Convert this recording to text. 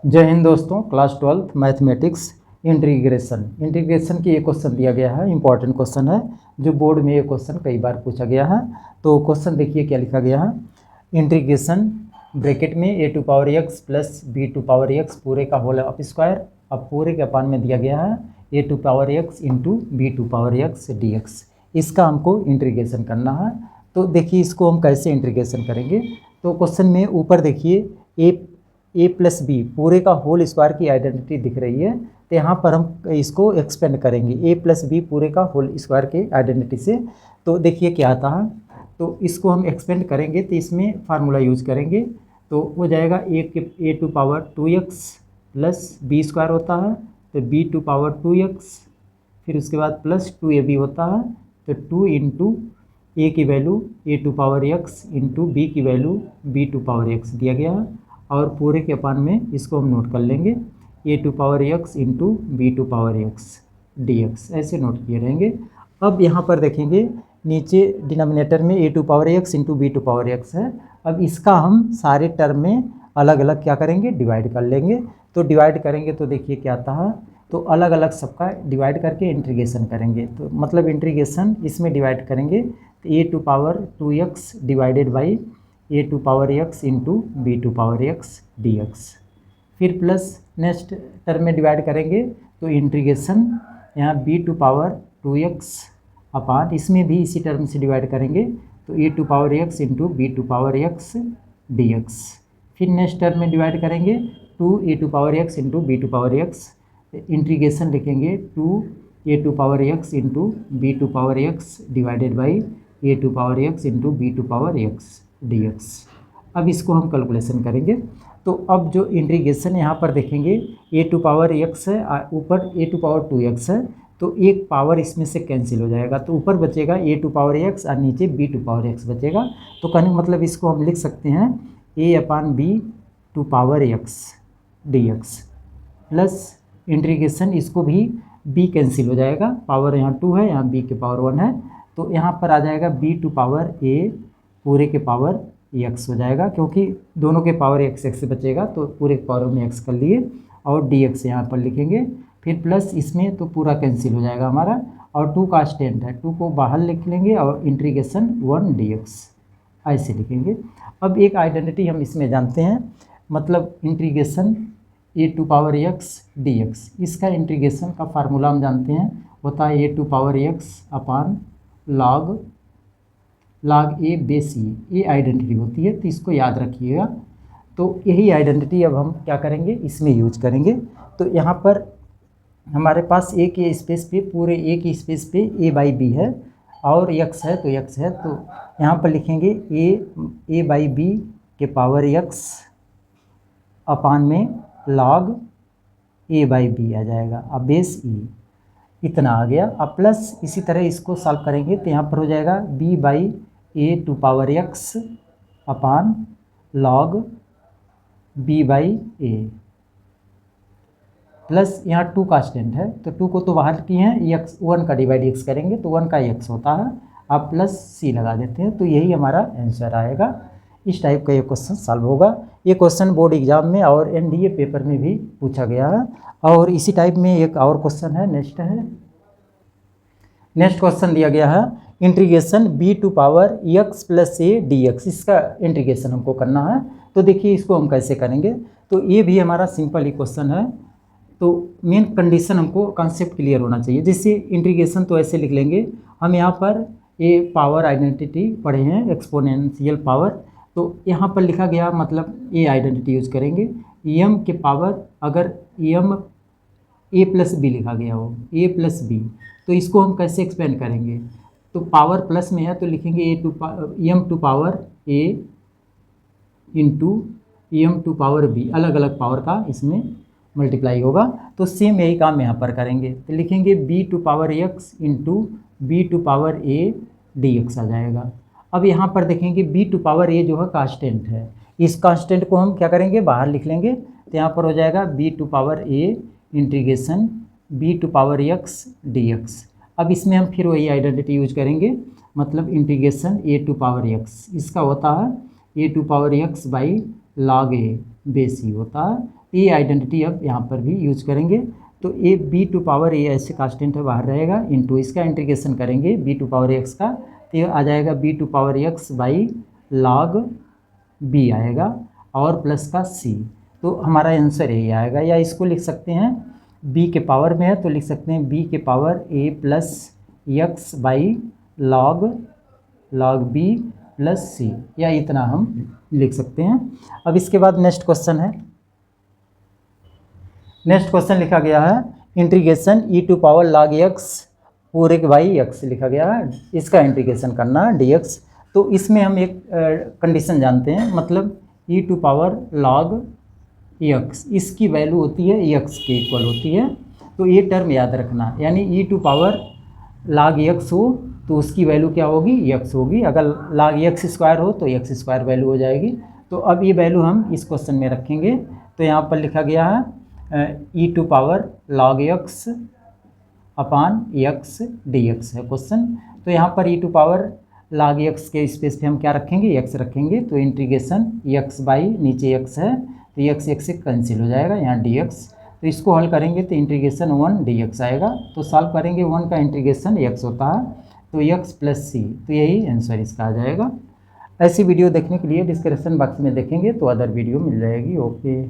जय हिंद दोस्तों। Class 12th mathematics integration की एक क्वेश्चन दिया गया है। इंपॉर्टेंट क्वेश्चन है जो बोर्ड में ये क्वेश्चन कई बार पूछा गया है। तो क्वेश्चन देखिए क्या लिखा गया है। इंटीग्रेशन ब्रैकेट में a to power x plus b to power x पूरे का होल अप स्क्वायर। अब पूरे के अपान में दिया गया है a to power x into b to power x dx। इसका हमको इंटीग्रेशन करना है। तो देखिए इसको हम कैसे इंटीग्रेशन करेंगे। तो क्वेश्चन में ऊपर देखिए ए प्लस बी पूरे का होल स्क्वायर की आइडेंटिटी दिख रही है। तो यहाँ पर हम इसको एक्सपेंड करेंगे ए प्लस बी पूरे का होल स्क्वायर के आइडेंटिटी से। तो देखिए क्या आता है। तो इसको हम एक्सपेंड करेंगे तो इसमें फार्मूला यूज करेंगे। तो हो जाएगा a to power 2x plus b square होता है तो बी टू पावर 2x, फिर उसके बाद प्लस 2ab होता है तो 2 इंटू ए की value a to power x into b की value b to power x दिया गया है। और पूरे के अपान में इसको हम नोट कर लेंगे a to power x into b to power x dx, ऐसे नोट किए रहेंगे। अब यहाँ पर देखेंगे नीचे डिनोमिनेटर में a to power x into b to power x है। अब इसका हम सारे टर्म में अलग अलग क्या करेंगे, डिवाइड कर लेंगे। तो डिवाइड करेंगे तो देखिए क्या आता है। तो अलग अलग सबका डिवाइड करके इंटीग्रेशन करेंगे। तो मतलब इंटीग्रेशन इसमें डिवाइड करेंगे तो a to power 2x divided by a to power x into b to power x dx। फिर प्लस नेक्स्ट टर्म में डिवाइड करेंगे तो इंटीग्रेशन यहाँ बी टू पावर 2x अपान इसमें भी इसी टर्म से डिवाइड करेंगे तो a to power x into b to power x dx। फिर नेक्स्ट टर्म में डिवाइड करेंगे 2 a to power x into b to power x। Integration लिखेंगे 2 a to power x into b to power x divided by a to power x into b to power x dx। अब इसको हम calculation करेंगे। तो अब जो integration यहाँ पर देखेंगे ए टू पावर x है, ऊपर ए टू पावर 2x है तो एक पावर इसमें से कैंसिल हो जाएगा तो ऊपर बचेगा ए टू पावर x और नीचे बी टू पावर x बचेगा। तो कहने का मतलब इसको हम लिख सकते हैं a upon b to power x dx plus integration इसको भी b कैंसिल हो जाएगा, पावर यहाँ 2 है यहाँ b के पावर 1 है तो यहाँ पर आ जाएगा b टू पावर a पूरे के पावर x हो जाएगा, क्योंकि दोनों के पावर x से बचेगा तो पूरे के पावर में x कर लिए और dx यहाँ पर लिखेंगे। फिर प्लस इसमें तो पूरा कैंसिल हो जाएगा हमारा और 2 का स्टैंड है 2 को बाहर लिख लेंगे और इंटीग्रेशन 1 dx ऐसे लिखेंगे। अब एक आइडेंटिटी हम इसमें जानते हैं, मतलब integration a to power x dx। इसका इंटीग्रेशन का फार्मूला हम जानते हैं होता है a to power x upon log a base ये आइडेंटिटी होती है तो इसको याद रखिएगा। तो यही आइडेंटिटी अब हम क्या करेंगे, इसमें यूज करेंगे। तो यहाँ पर हमारे पास ए के स्पेस पे पूरे ए की स्पेस पे ए बाई बी है और x है तो x है तो यहाँ पर लिखेंगे ए बाई बी के पावर x अपान में log ए बाई बी आ जाएगा। अब बेस ई इतना आ गया। अब प्लस इसी तरह इसको सॉल्व करेंगे तो यहाँ पर हो जाएगा b by a to power x upon log b by a plus यहाँ 2 का स्टैंड है तो 2 को तो बाहर किए हैं x 1 का डिवाइड x करेंगे तो 1 का x होता है। अब प्लस c लगा देते हैं तो यही हमारा आंसर आएगा। इस टाइप का ये क्वेश्चन सॉल्व होगा। ये क्वेश्चन बोर्ड एग्जाम में और एनडीए पेपर में भी पूछा गया है। और इसी टाइप में एक और क्वेश्चन है, नेक्स्ट क्वेश्चन दिया गया है integration b to power x plus a dx। इसका इंटीग्रेशन हमको करना है। तो देखिए इसको हम कैसे करेंगे। तो ये भी हमारा सिंपल ही क्वेश्चन है। तो मेन कंडीशन हमको कॉन्सेप्ट क्लियर होना चाहिए। जैसे इंटीग्रेशन तो ऐसे लिख लेंगे, हम यहाँ पर ए पावर आइडेंटिटी पढ़े हैं एक्सपोनेंशियल पावर, तो यहाँ पर लिखा गया मतलब ए आइडेंटिटी यूज करेंगे। एम के पावर अगर एम ए प्लस बी लिखा गया हो ए प्लस बी तो इसको हम कैसे एक्सपेंड करेंगे। तो पावर प्लस में है तो लिखेंगे m to power a into m to power b, अलग अलग पावर का इसमें मल्टीप्लाई होगा। तो सेम यही काम यहाँ पर करेंगे तो लिखेंगे b to power x into b to power a dx आ जाएगा। अब यहाँ पर देखेंगे b टू पावर a जो है कांस्टेंट है, इस कांस्टेंट को हम क्या करेंगे, बाहर लिख लेंगे तो यहाँ पर हो जाएगा b to power a integration b to power x dx। अब इसमें हम फिर वही आइडेंटिटी यूज करेंगे, मतलब integration a to power x, इसका होता है a to power x by log a base ही होता है ये आइडेंटिटी अब यहाँ पर भी यूज करेंगे। तो ए बी टू पावर ए ऐसे कांस्टेंट है बाहर रहेगा, इनटू इसका इंटीग्रेशन करेंगे बी टू पावर एक्स का, तो ये आ जाएगा b to power x by log b आएगा और प्लस का सी। तो हमारा आंसर यही आएगा। या इसको लिख सकते हैं b के पावर में है तो लिख सकते हैं b के power a plus x by log b plus c, या इतना हम लिख सकते हैं। अब इसके बाद नेक्स्ट क्वेश्चन है। नेक्स्ट क्वेश्चन लिखा गया है integration e to power log x पूरे के बाई x लिखा गया है, इसका इंटीग्रेशन करना dx। तो इसमें हम एक कंडीशन जानते हैं, मतलब e to power log x इसकी वैल्यू होती है x के इक्वल होती है। तो ये टर्म याद रखना, यानी e to power log x हो तो उसकी वैल्यू क्या होगी, x होगी। अगर log x स्क्वायर हो तो x स्क्वायर वैल्यू हो जाएगी। तो अब ये वैल्यू हम इस क्वेश्चन में रखेंगे। तो यहाँ पर लिखा गया है e to power log x upon x dx है क्वेश्चन। तो यहाँ पर e to power log x के स्पेस पे हम क्या रखेंगे, x रखेंगे। तो इंटीग्रेशन x बाई नीचे x है तो x से कैंसिल हो जाएगा, यहाँ dx। तो इसको हल करेंगे तो इंटीग्रेशन 1 dx आएगा। तो सॉल्व करेंगे 1 का इंटीग्रेशन x होता है तो x प्लस सी, तो यही आंसर इसका आ जाएगा। ऐसी वीडियो देखने के लिए डिस्क्रिप्शन बॉक्स में देखेंगे तो अदर वीडियो मिल जाएगी। ओके।